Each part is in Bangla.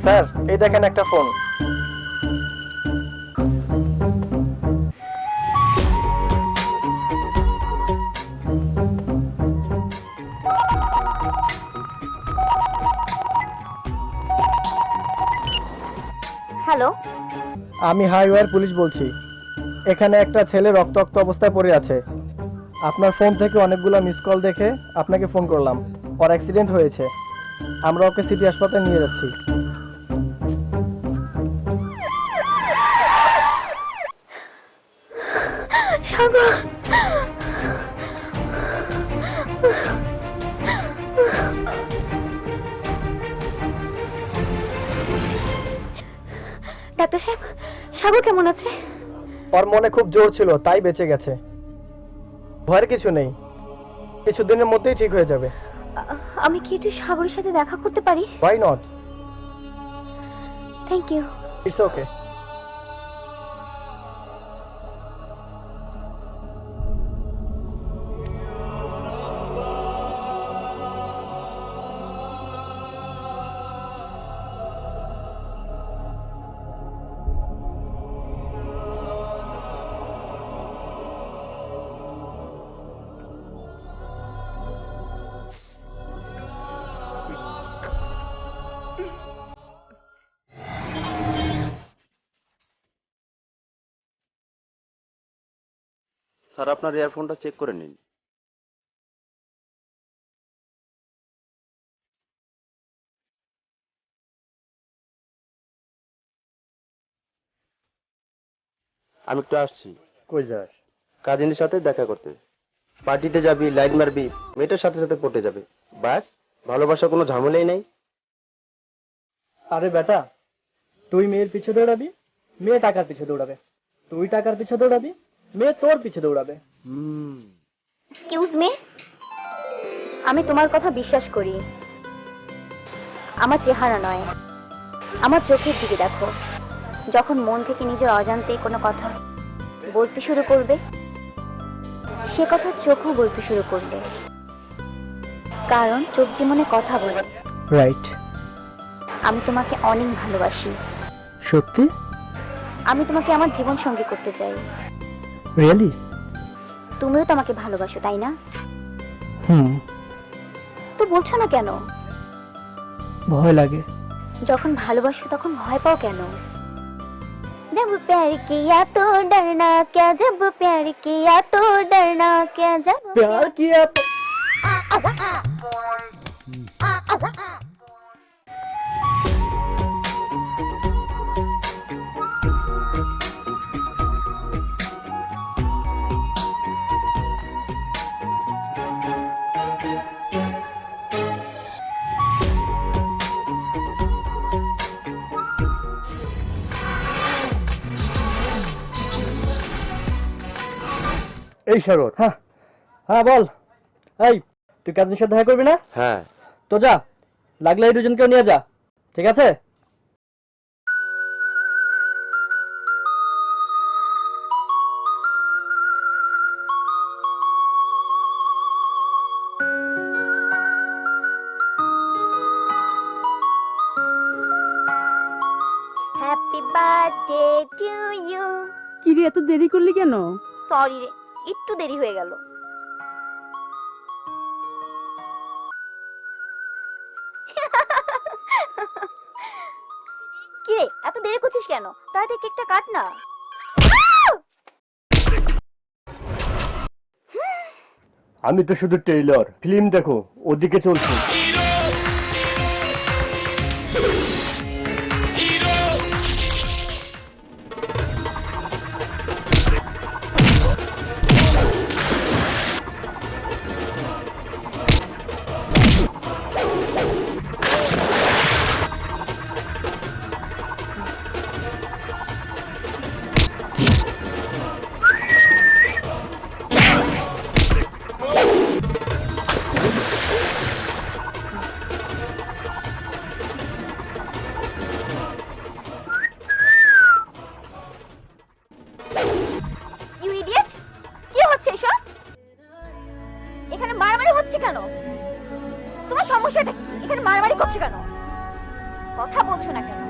স্যার, এই দেখেন একটা ফোন। হ্যালো, আমি হাইওয়ার পুলিশ বলছি। এখানে একটা ছেলে রক্তাক্ত অবস্থায় পড়ে আছে। আপনার ফোন থেকে অনেকগুলো মিস কল দেখে আপনাকে ফোন করলাম। ওর অ্যাক্সিডেন্ট হয়েছে, আমরা ওকে সিটি হাসপাতালে নিয়ে যাচ্ছি। সাগর। ডাক্তার সাহেব, সাগর কেমন আছে? ওর মনে খুব জোর ছিল, তাই বেঁচে গেছে। ভয়ের কিছু নেই, কিছুদিনের মধ্যেই ঠিক হয়ে যাবে। আমি কি একটু সাগরের সাথে দেখা করতে পারি? Why not? Thank you. It's okay. Sir, আপনার ইয়ারফোনটা চেক করে নিন। আমি একটু আসছি। কই যাস? কাজিনের সাথে দেখা করতে। পার্টিতে যাবি, লাইট মারবি, মেয়েটার সাথে সাথে পটে যাবে। ব্যাস, ভালোবাসা কোনো ঝামেলাই নেই। আরে বেটা, তুই মেয়ের পিছে দৌড়াবি, মেয়ে টাকার পিছে দৌড়াবে। তুই টাকার পিছে দৌড়াবি, মেয়ে তোর পিছে দৌড়াবে। এক্সকিউজ মি, আমি তোমার কথা বিশ্বাস করি। আমার চেহারা নয়, আমার চোখের দিকে দেখো। যখন মন থেকে নিজের অজান্তে কোনো কথা বলতে শুরু করবে, সে কথা চোখও বলতে শুরু করবে। কারণ চোখ যে মনে কথা বলে। রাইট। আমি তোমাকে অনেক ভালোবাসি। সত্যি? আমি তোমাকে আমার জীবন সঙ্গী করতে চাই। রিয়েলি? তুমিও তো আমাকে ভালোবাসো, তাই না? হুম। তো বলছো না কেন? ভয় লাগে। যখন ভালোবাসো তখন ভয় পাও কেন? जब प्यार किया तो डरना क्या, जब प्यार किया तो डरना क्या, जब प्यार किया तो এই সাগর। হ্যাঁ হ্যাঁ, বল। এই, তুই কাজিনের সাথে দেখা করবি না? হ্যাঁ। তো যা, লাগলে এই দুজনকেও নিয়ে যা, ঠিক আছে? Happy birthday to you. কি রে, এত দেরি করলি কেন? সরি রে, একটু দেরি হয়ে গেল। কি রে, এত দেরি করছিস কেন? তাড়াতাড়ি কেকটা কাট না। আমি তো শুধু টেইলর, ফিল্ম দেখো, ওদিকে চলছি। করছো কেন? কথা বলছো না কেন?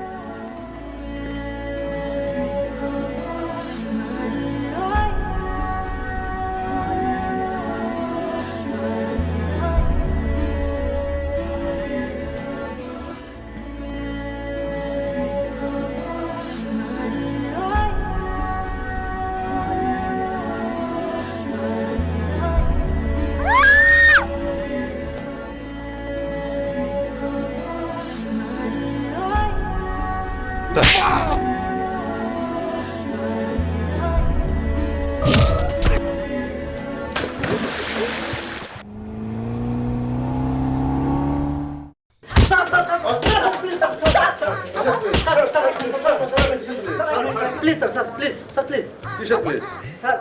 Please sir, sir please, sir please, কিসের প্লিজ? স্যার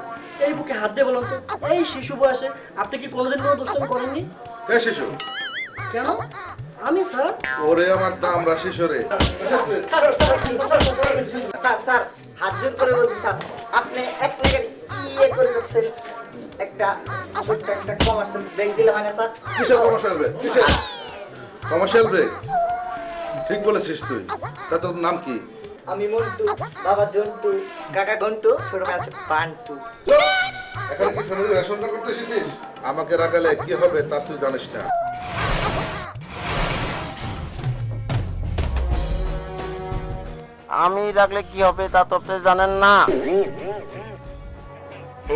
এই বুকে হাত দিয়ে বলুন তো, এই শিশু বয়সে আপনি কি কোনোদিন কোনো দুষ্টামি করেননি? কে শিশু? কেন? আমি স্যার। ওরে আমার দামরা শিশু রে। স্যার স্যার হাত জোর করে বলছি স্যার, আপনি এক মিনিট ইয়ে করে যাচ্ছেন, একটা ছোট্ট একটা কমার্শিয়াল ব্রেক দিলে হয় না স্যার? কিসের কমার্শিয়াল ব্রেক? কিসের কমার্শিয়াল ব্রেক? ঠিক বলেছিস তুই। তা তোর নাম কি? আমি মন্টু, বাবা জন্টু, কাকা ঘন্টু, ছোট ভাই আছে বান্টু। চুপ! এখানে কি ফ্যামিলি রেশন কার্ড করতে এসেছিস? আমাকে রাখালে কি হবে তা তুই জানিস না। আমি রাখলে কি হবে তা তো আপনি জানেন না।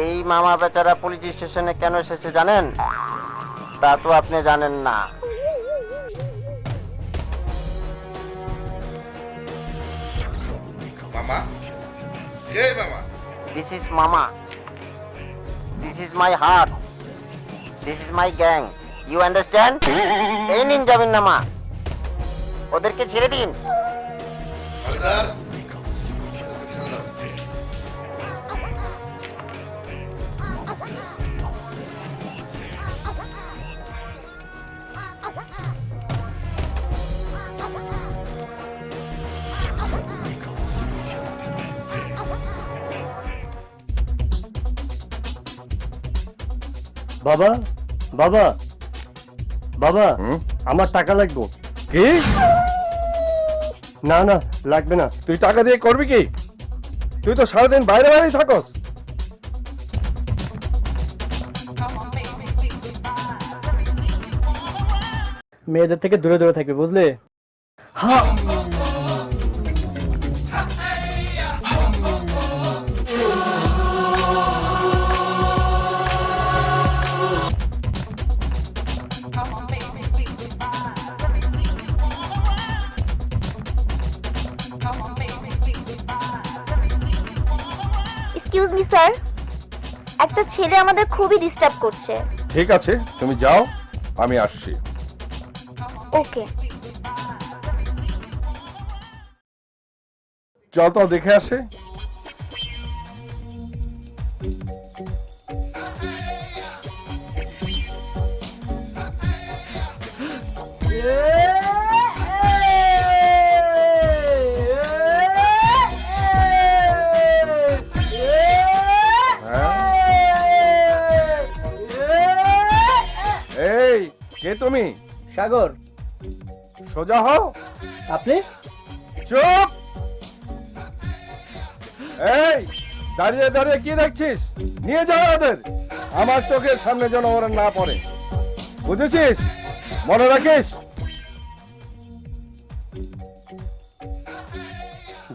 এই মামা বেচারা পুলিশ স্টেশনে কেন এসেছে জানেন? তা তো আপনি জানেন না। মামা? কে মামা? দিস ইজ মামা, this is my heart, this is my gang, you understand? এই নিন যাবেন না মা, ওদেরকে ছেড়ে দিন। হালদার, ওকে ছেড়ে দাও। বাবা, বাবা, বাবা, আমার টাকা লাগবে। কি? না না, লাগবে না। তুই টাকা দিয়ে করবি কি? তুই তো সারাদিন বাইরে বাইরেই থাকস। মেয়েদের থেকে দূরে দূরে থাকবে, বুঝলে? হ্যাঁ। এক্সকিউজ মি স্যার, একটা ছেলে আমাদের খুবই ডিস্টার্ব করছে। ঠিক আছে, তুমি যাও, আমি আসছি। ওকে। চল তো দেখে আসে। এই কে তুমি? সাগর। সোজা হও। আপনি? চুপ! এই দাঁড়িয়ে দাঁড়িয়ে কি দেখছিস? নিয়ে যাও ওদের, আমার চোখের সামনে যেন ওরা না পড়ে, বুঝেছিস? মনে রাখিস।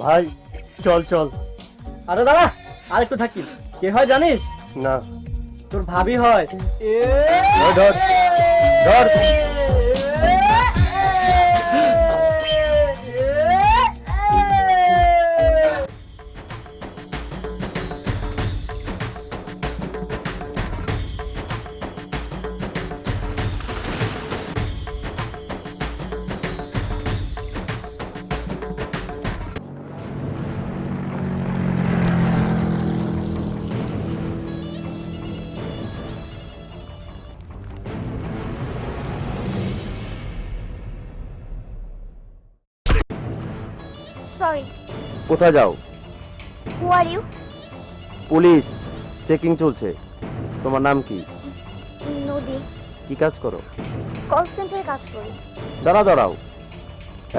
ভাই চল চল। আরে দাঁড়া, আর একটু থাকি। কে হয় জানিস? না। তোর ভাবি হয়। ওই ধর, ধর। সরি। কোথায় যাও? হু আর ইউ? পুলিশ চেকিং চলছে। তোমার নাম কি? নদী। কি কাজ করো? কল সেন্টারে কাজ করি। দাঁড়াও দাঁড়াও,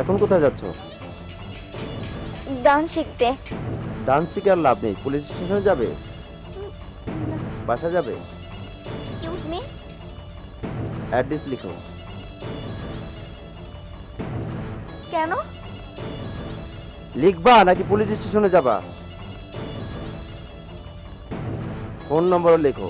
এখন কোথায় যাচ্ছ? ডান্স শিখতে। ডান্স শিখে আর লাভ নেই, পুলিশ স্টেশনে যাবে, বাসা যাবে। এক্সকিউজ মি, অ্যাড্রেস লিখো। কেন? লিখবা নাকি পুলিশ স্টেশনে যাবা? ফোন নম্বরও লেখো।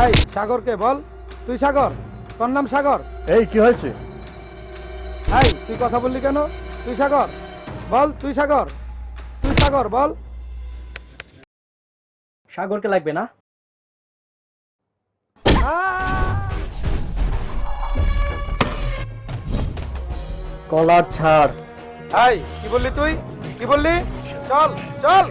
এই সাগরকে বল, তুই সাগর, তোর নাম সাগর? এই কি হয়েছে? এই তুই কথা বললি কেন? তুই সাগর বল, তুই সাগর, তুই সাগর বল। সাগরকে লাগবে না? কলার ছাড়। এই কি বললি তুই? কি বললি? চল চল।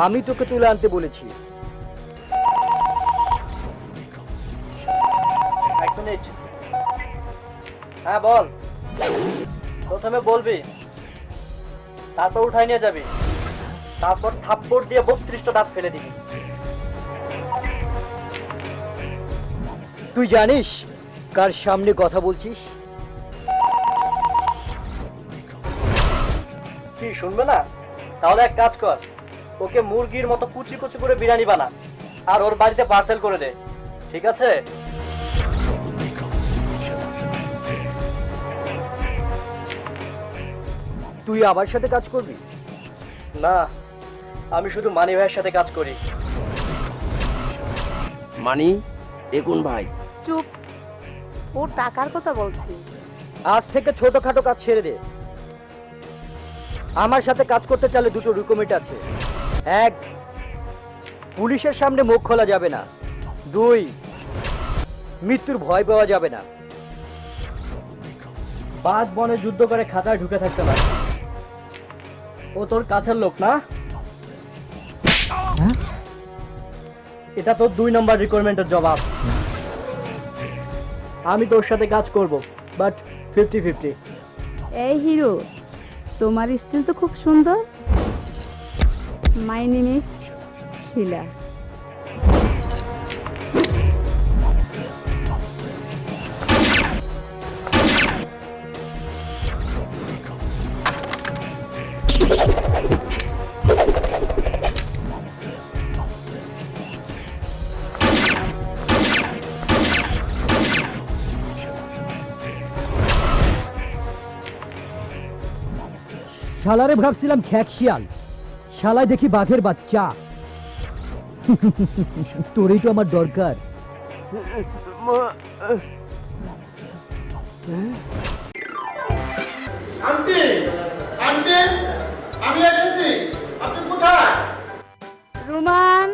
আমি তোকে তুলে আনতে বলেছি। এক মিনিট। হ্যাঁ বল। প্রথমে বলবি, তারপর উঠাই নিয়ে যাবি, তারপর থাপ্পড় দিয়ে 32টা দাঁত ফেলে দিবি। তুই জানিস কার সামনে কথা বলছিস? কি শুনবে না? তাহলে এক কাজ কর, ওকে মুরগির মতো কুচি কুচি করে বিরিয়ানি বানা আর ওর বাড়িতে পার্সেল করে দে, ঠিক আছে? তুই আমার সাথে কাজ করবি? না, আমি শুধু মানি ভাইয়ের সাথে কাজ করি। মানি দেখুন ভাই। চুপ, ও টাকার কথা বলছি। আজ থেকে ছোটখাটো কাজ ছেড়ে দে। আমার সাথে কাজ করতে চাইলে দুটো রিকোয়েস্ট আছে। এক, পুলিশের সামনে মুখ খোলা যাবে না। দুই, মৃত্যুর ভয় পাওয়া যাবে না। বাঘ বনে যুদ্ধ করে খাঁচায় ঢুকে থাকতে পারে। ও তোর কাছের লোক না? এটা তোর 2 নম্বর রিকোয়ারমেন্টের জবাব। আমি তোর সাথে কাজ করব, বাট 50-50। এই হিরো, তোমার স্টাইল তো খুব সুন্দর। মাই নেম ইজ শিলা। শালারে ভাবছিলাম খ্যাক শিয়াল, শালায় দেখি বাঘের বাচ্চা। তোরই তো আমার দরকার। আন্টি, আন্টি, আমি এসেছি, আপনি কোথায়? রোমান,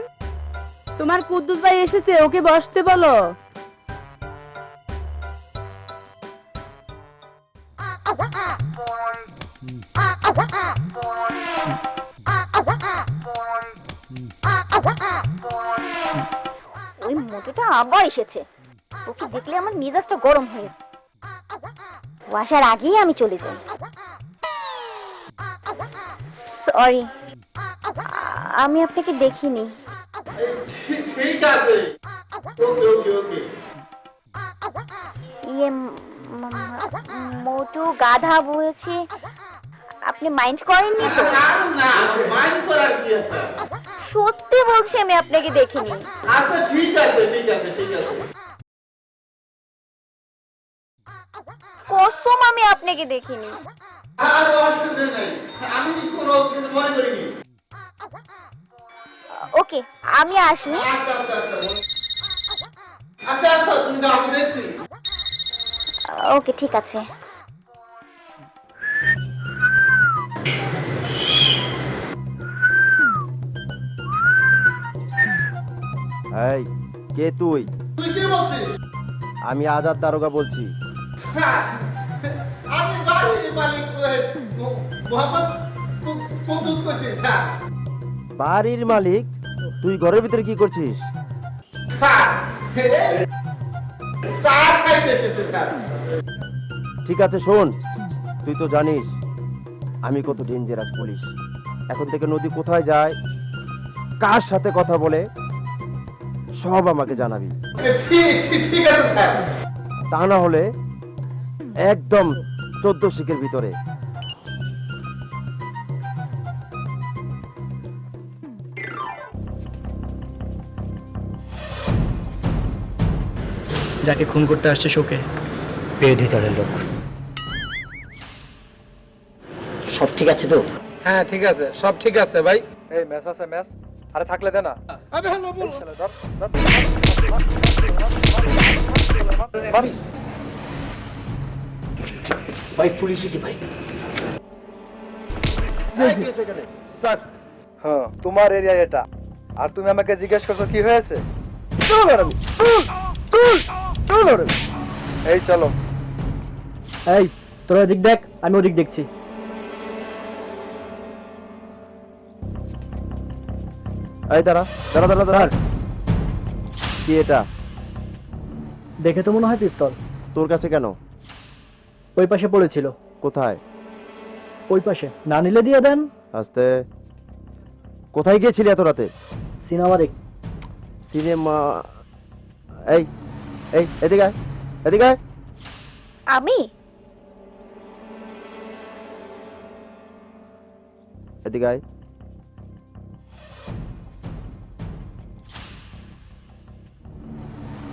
তোমার কুদ্দুস ভাই এসেছে, ওকে বসতে বলো। ওই মোটুটা আবার এসেছে। ওকে দেখলে আমার মেজাজটা গরম হয়ে যায়। ও আসার আগেই আমি চলে যাই। সরি, আমি আপনাকে দেখিনি। ঠিক আছে, ওকে ওকে ওকে। ইয়ে মোটু গাধা বলেছে, আপনি মাইন্ড করেননি তো? না মাইন্ড করার কি আছে? সত্যি বলছি আমি আপনাকে দেখিনি। আচ্ছা ঠিক আছে ঠিক আছে ঠিক আছে। কসম আমি আপনাকে দেখিনি। আর অসুবিধা নেই, আমি কোনো কিছু মনে করিনি। ওকে আমি আসি। আচ্ছা আচ্ছা আচ্ছা আচ্ছা আচ্ছা তুমি যাও, আমি দেখছি। ওকে ঠিক আছে। এই কে তুই? তুই কি বলছিস? আমি আজাদ দারোগা বলছি। হ্যাঁ, আমি বাড়ির মালিক মোহাম্মদ কুদ্দুস কইছি স্যার। বাড়ির মালিক? তুই ঘরের ভিতরে কি করছিস? স্যার স্যার খাইতে এসেছে স্যার। ঠিক আছে শোন, তুই তো জানিস আমি কত ডেঞ্জারাস পুলিশ। এখন থেকে নদী কোথায় যায়, কার সাথে কথা বলে, সব আমাকে জানাবি। ঠিক ঠিক ঠিক আছে স্যার। তা না হলে একদম 14 শিখের ভিতরে। যাকে খুন করতে আসছে শোকে বিরোধী দলের লোক। সব ঠিক আছে তো? হ্যাঁ ঠিক আছে, সব ঠিক আছে ভাই। এই ম্যাচ আছে ম্যাচ, আরে থাকলে দে না। ভাই পুলিশ এসে ভাই। স্যার হ্যাঁ তোমার এরিয়া এটা, আর তুমি আমাকে জিজ্ঞেস করছো কি হয়েছে? এই চলো। এই তোরা ওদিক দেখ, আমি ওদিক দেখছি। এই দাঁড়া দাঁড়া দাঁড়া দাঁড়া। স্যার কি এটা? দেখে তো মনে হয় পিস্তল। তোর কাছে কেন? ওই পাশে পড়েছিল। কোথায়? ওই পাশে, না নিলে দিয়ে দেন। আস্তে। কোথায় গিয়েছিলি এত রাতে? সিনেমা দেখ। সিনেমা? এই এই এদিকে আয়, এদিকে আয়। আমি এদিকে আয়।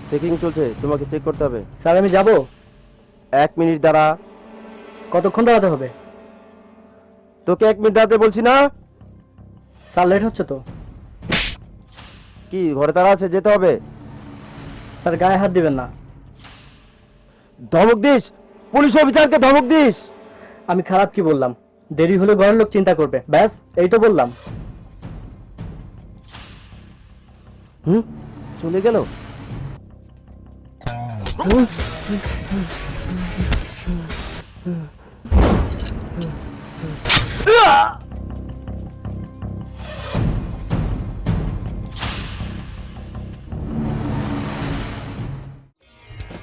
চেকিং চলছে, তোমাকে চেক করতে হবে। স্যার আমি যাব। 1 মিনিট দাঁড়া। কতক্ষণ দাঁড়াতে হবে? তোকে 1 মিনিট দাঁড়াতে বলছি না? স্যার লেট হচ্ছে তো। কি ঘরে তারা আছে, যেতে হবে। স্যার গায়ে হাত দিবেন না। ধমক দিস? পুলিশ অফিসারকে ধমক দিস? আমি খারাপ কি বললাম? দেরি হলে ঘরের লোক চিন্তা করবে, ব্যাস এই তো বললাম। চলে গেল।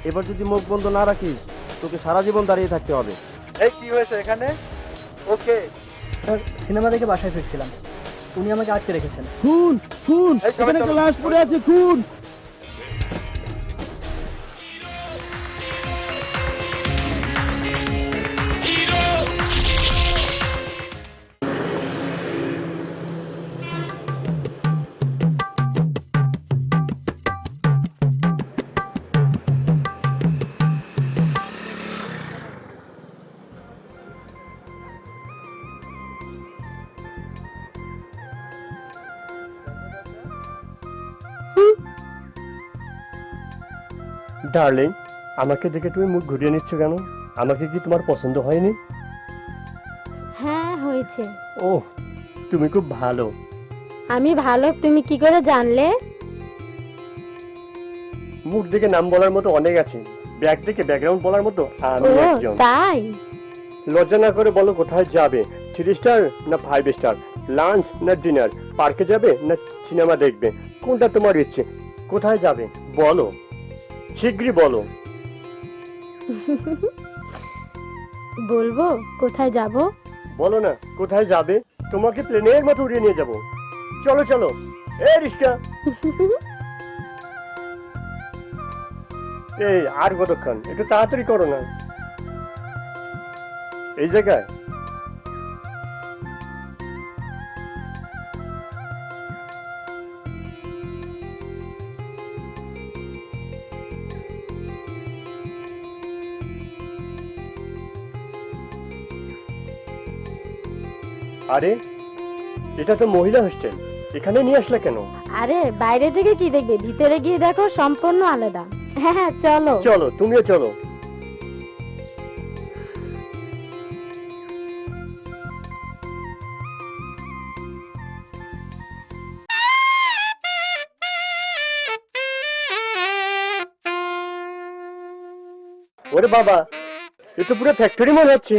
এবার যদি মুখ বন্ধ না রাখিস তোকে সারা জীবন দাঁড়িয়ে থাকতে হবে। এই কি হয়েছে এখানে? ওকে স্যার সিনেমা দেখে বাসায় ফিরছিলাম, উনি আমাকে আটকে রেখেছেন। খুন খুন, এখানে একটা লাশ পড়ে আছে, খুন। ডার্লিং, আমাকে দেখে তুমি মুখ ঘুরিয়ে নিচ্ছ কেন? আমাকে কি তোমার পছন্দ হয়নি? হ্যাঁ হয়েছে। ও তুমি খুব ভালো। আমি ভালো, তুমি কি করে জানলে? মুখ দেখে নাম বলার মতো অনেক আছে, ব্যাগ দেখে ব্যাকগ্রাউন্ড বলার মতো আমি ও একজন। তাই? লজ্জা না করে বলো কোথায় যাবে? 3 স্টার না 5 স্টার? লাঞ্চ না ডিনার? পার্কে যাবে না সিনেমা দেখবে? কোনটা তোমার ইচ্ছে? কোথায় যাবে বলো, শীঘ্রই বলো। বলবো কোথায় যাব? বলো না কোথায় যাবে, তোমাকে প্লেনের মতো উড়িয়ে নিয়ে যাব। চলো চলো, এই রিস্কা। এই আর কতক্ষণ, একটু তাড়াতাড়ি করো না। এই জায়গায় আরে এটা তো মহিলা হোস্টেল, এখানে নিয়ে আসলে কেন? আরে বাইরে থেকে কি দেখবে, ভিতরে গিয়ে দেখো সম্পূর্ণ আলাদা। হ্যাঁ হ্যাঁ চলো। চলো, তুমিও চলো। ওরে বাবা, এ তো পুরো ফ্যাক্টরি মনে হচ্ছে।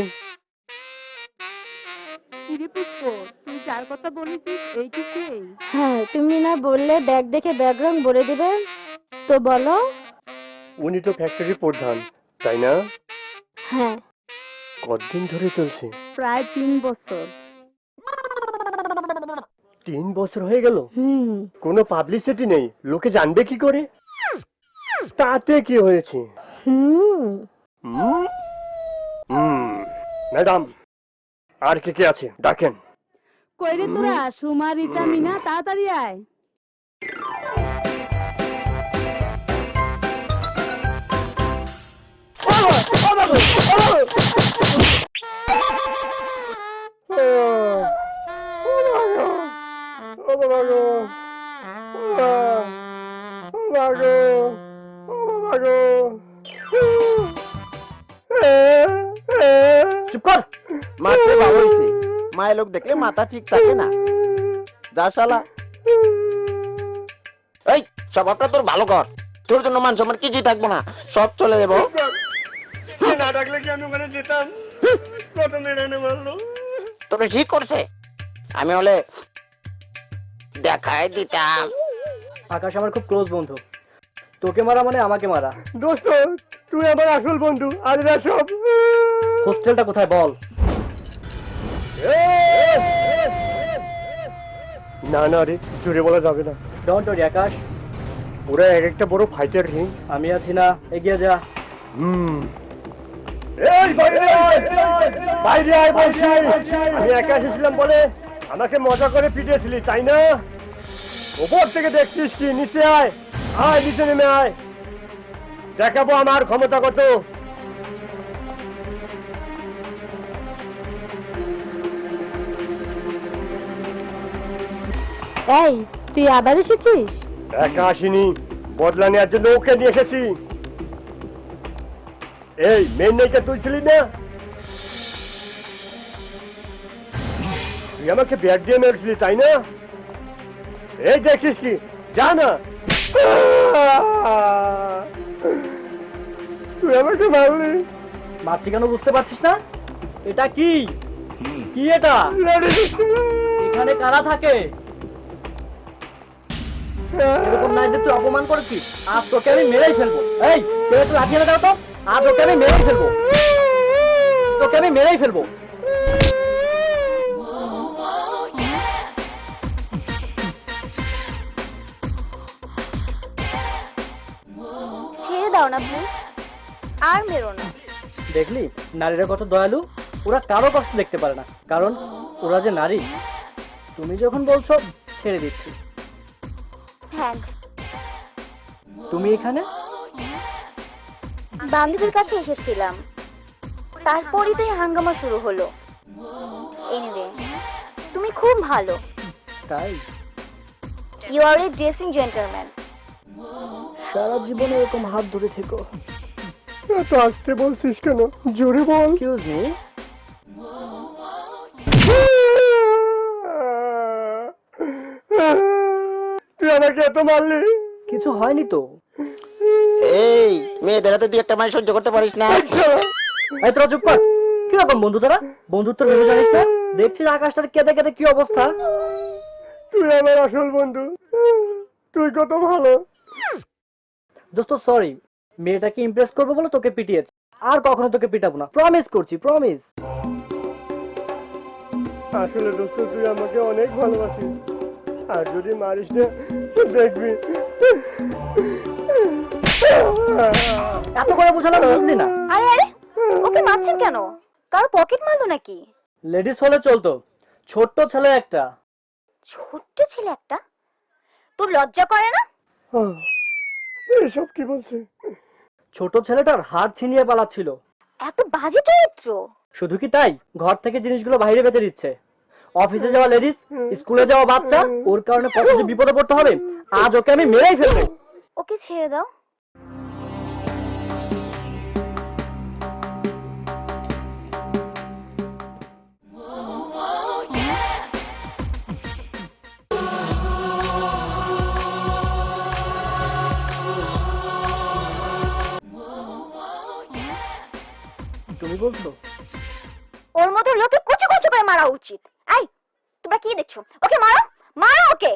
কিরে পুষ্প, তুই যার কথা বলেছিস এই কি সেই? হ্যাঁ, তুমি না বললে ব্যাগ দেখে ব্যাগ রং ভরে দিবে, তো বলো। উনি তো ফ্যাক্টরি প্রধান, তাই না? হ্যাঁ, কতদিন ধরে চলছে? প্রায় 3 বছর। 3 বছর হয়ে গেল? কোনো পাবলিসিটি নেই, লোকে জানবে কি করে? তাতে কি হয়েছে? ম্যাডাম, আর কে কে আছে ডাকেন। কই রে তোরা, সুমা, রিতা, মিনা, তাড়াতাড়ি আয়। চুপ কর। মারতে ভালো হয়েছে, মায়ের লোক দেখলে মাথা ঠিক থাকে না। যা শালা। এই স্বভাবটা তোর ভালো কর, তোর জন্য মান সম্মান কিছুই থাকবো না, সব চলে যাবো। না ডাকলে কি আমি ওখানে যেতাম? কত মেরে মারলো। তোকে ঠিক করছে, আমি হলে দেখাই দিতাম। আকাশ আমার খুব ক্লোজ বন্ধু, তোকে মারা মানে আমাকে মারা। দোস্ত, তুই আমার আসল বন্ধু, আর এরা সব। হোস্টেলটা কোথায় বল? না না রে, জোরে বলা যাবে না। ডোন্ট ওরি আকাশ, ওরা এক একটা বড় ফাইটার রিং, আমি আছি না, এগিয়ে যা। এই বাইরে আয়, বাইরে আয় বলছি। আমি একা এসেছিলাম বলে আমাকে মজা করে পিটিয়েছিলি, তাই না? ওপর থেকে দেখছিস কি? নিচে আয়, আয় নিচে নেমে আয়, দেখাবো আমার ক্ষমতা কত। এই, তুই আবার এসেছিস? একা আসিনি, বদলা নেওয়ার জন্য ওকে নিয়ে এসেছি। এই মেন নাইটা তুই ছিলি না? তুই আমাকে ব্যাগ দিয়ে মেরেছিলি, তাই না? এই দেখছিস কি? যা না। তুই আমাকে মারলি। মারছি কেন বুঝতে পারছিস না? এটা কি? কি এটা? এখানে কারা থাকে? এরকম নাই যে তুই অপমান করেছিস, আজ তোকে আমি মেরেই ফেলবো। এই কেউ একটু লাঠি এনে দাও তো, আজ ওকে আমি মেরেই ফেলবো, তোকে আমি মেরেই ফেলবো। ছেড়ে দাও না প্লিজ, আর মেরো না। দেখলি নারীরা কত দয়ালু, ওরা কারো কষ্ট দেখতে পারে না, কারণ ওরা যে নারী। তুমি যখন বলছো ছেড়ে দিচ্ছি। থ্যাঙ্কস। তুমি এখানে? বান্ধবীর কাছে এসেছিলাম, তারপরই তো এই হাঙ্গামা শুরু হলো। এনিওয়ে, তুমি খুব ভালো। তাই? You are a dressing gentleman. সারা জীবন এরকম হাত ধরে থেকো। এত আসতে বলছিস কেন? জোরে বল। Excuse me. তুই আমাকে এত মারলি? কিছু হয়নি তো। এই মেয়েদের হাতে তুই একটা মায়ের সহ্য করতে পারিস না? এই তোরা চুপ কর। কিরকম বন্ধু তোরা? বন্ধুত্ব ভেবে জানিস না? দেখছিস আকাশটার কেঁদে কেঁদে কি অবস্থা। তুই আমার আসল বন্ধু, তুই কত ভালো। দোস্ত সরি, মেয়েটাকে ইমপ্রেস করবো বলে তোকে পিটিয়েছে, আর কখনো তোকে পিটাবো না, প্রমিস করছি, প্রমিস। আসলে দোস্ত তুই আমাকে অনেক ভালোবাসিস, আর যদি মারিস না দেখবি। এত করে বুঝালাম বুঝলি না? আরে আরে, ওকে মারছেন কেন? কারো পকেট মারলো নাকি? লেডিস হলে চলতো, ছোট্ট ছেলে একটা। ছোট্ট ছেলে একটা? তোর লজ্জা করে না? এসব কি বলছে? ছোট ছেলেটার হাড় ছিনিয়ে পালাচ্ছিল। এত বাজে চরিত্র। শুধু কি তাই, ঘর থেকে জিনিসগুলো বাইরে বেচে দিচ্ছে। অফিসে যাওয়া লেডিস, স্কুলে যাওয়া বাচ্চা, ওর কারণে কত যে বিপদে পড়তে হবে। আজ ওকে আমি মেরেই ফেলবো। ওকে ছেড়ে দাও। তুমি বলছো? ওর মতো লোকে কুচু কুচু করে মারা উচিত। এই, তোমরা কি দেখছো? ওকে মারো, মারো ওকে।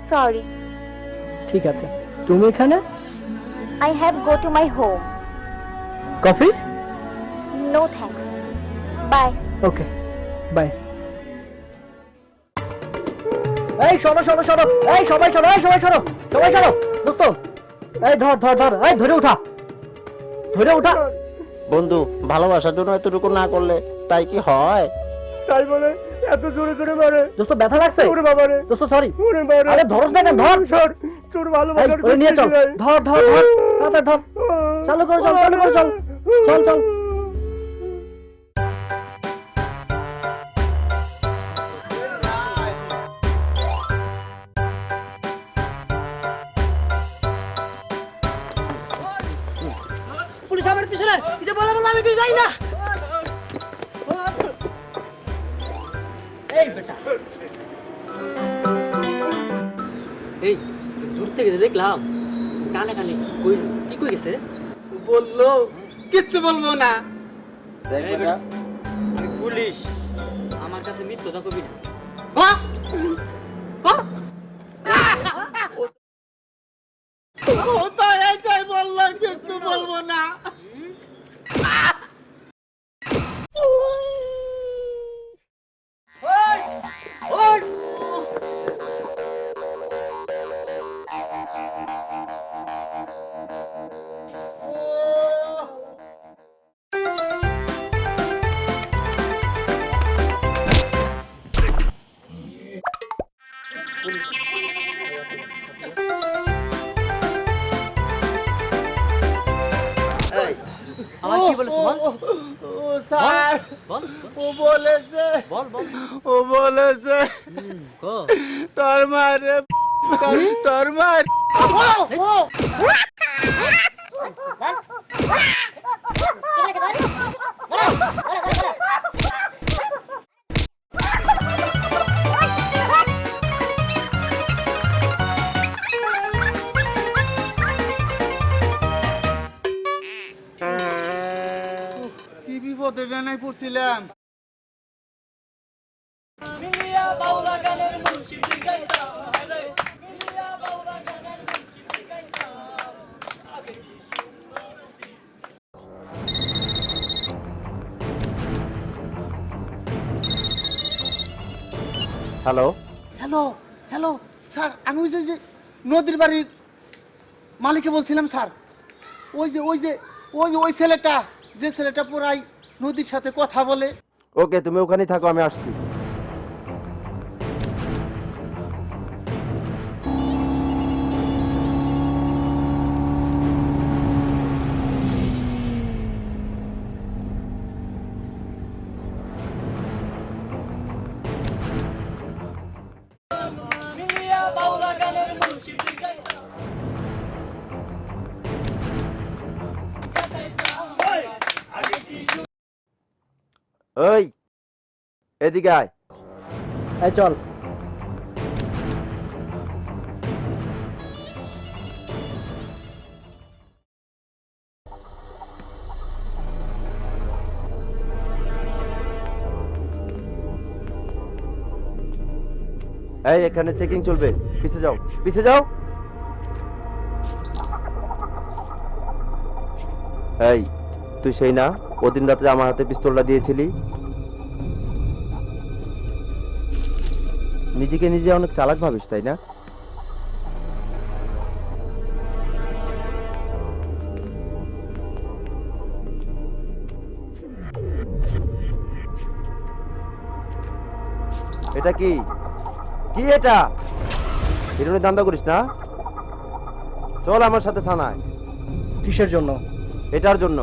সরি। ঠিক আছে, তুমি এখানে? I have go to my home. Coffee? No thanks. Bye. Okay, bye. এই শোনো শোনো শোনো, এই সবাই শোনো, এই সবাই শোনো, সবাই শোনো। দোস্ত, এই ধর ধর ধর, এই ধরে উঠা, ধরে উঠা। বন্ধু, ভালোবাসার জন্য এতটুকু না করলে তাই কি হয়? তাই বলে এত জোরে জোরে মারে। দোস্ত ব্যথা লাগছে? ওরে বাবা রে। দোস্ত সরি। ওরে বাবা রে। আরে ধরস না কেন? ধর সর। তোর ভালোবাসার জন্য নিয়ে চল। ধর ধর ধর, তাড়াতাড়ি ধর। চালু কর, চল চালু কর, চল চল চল। পুলিশ আমার পিছনে, কিছু বলা বলা আমি কিছু জানি না। এই বেটা, এই দূর থেকে যে দেখলাম কানে কানে কি কইল, কি কই গেছে রে? বললো কিচ্ছু বলবো না। দেখ বেটা, আমি পুলিশ, আমার কাছে মিথ্যা কবি না। হ্যাঁ ও তো এইটাই বললো কিচ্ছু বলবো না। আমার কি বলেছ বল? ও স্যার, বল ও বলেছে, বল বল। ও বলেছে কো তোর মারে, তোর মার। কি বিপদে জানাই পড়ছিলাম। হ্যালো, হ্যালো হ্যালো স্যার, আমি ওই যে নদীর বাড়ির মালিককে বলছিলাম স্যার। ওই যে ওই যে ওই ওই ছেলেটা, যে ছেলেটা পুরাই নদীর সাথে কথা বলে। ওকে তুমি ওখানেই থাকো, আমি আসছি। ওই এদিকে আয়। এই চল। এই এখানে চেকিং চলবে, পিছে যাও, পিছে যাও। এই তুই সেই না ওদিন রাতে আমার হাতে পিস্তলটা দিয়েছিলি? নিজেকে নিজে অনেক চালাক ভাবিস তাই না? এটা কি কি এটা? হিরোনের দান্দা করিস না? চল আমার সাথে থানায়। কিসের জন্য? এটার জন্য।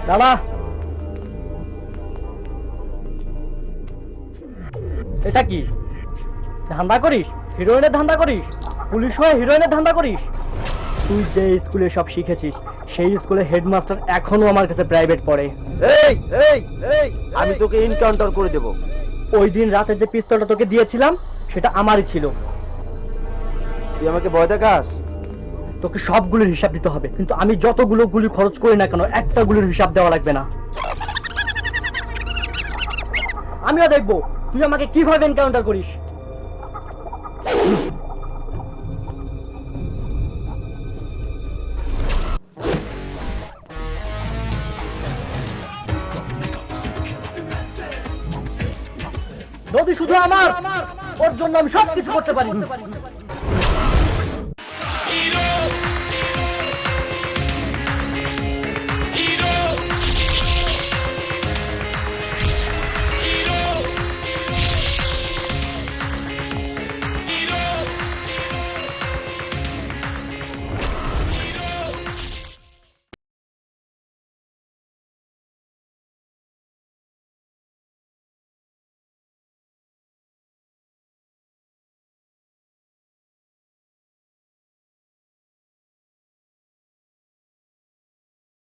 দাঁড়া। এটা কি ধান্দা করিস? হিরোইনের ধান্দা করিস? পুলিশ হয়ে হিরোইনের ধান্দা করিস? তুই যে স্কুলে সব শিখেছিস সেই স্কুলে হেডমাস্টার এখনো আমার কাছে প্রাইভেট পড়ে। এই এই এই আমি তোকে এনকাউন্টার করে দেব। ওই দিন রাতে যে পিস্তলটা তোকে দিয়েছিলাম সেটা আমারই ছিল। তুই আমাকে ভয় দেখাস? তোকে সবগুলোর হিসাব দিতে হবে, কিন্তু আমি যতগুলো গুলি খরচ করি না কেন একটা গুলির হিসাব দেওয়া লাগবে না। আমিও দেখবো তুই আমাকে কিভাবে এনকাউন্টার করিস। নদী শুধু আমার, ওর জন্য আমি সবকিছু করতে পারি।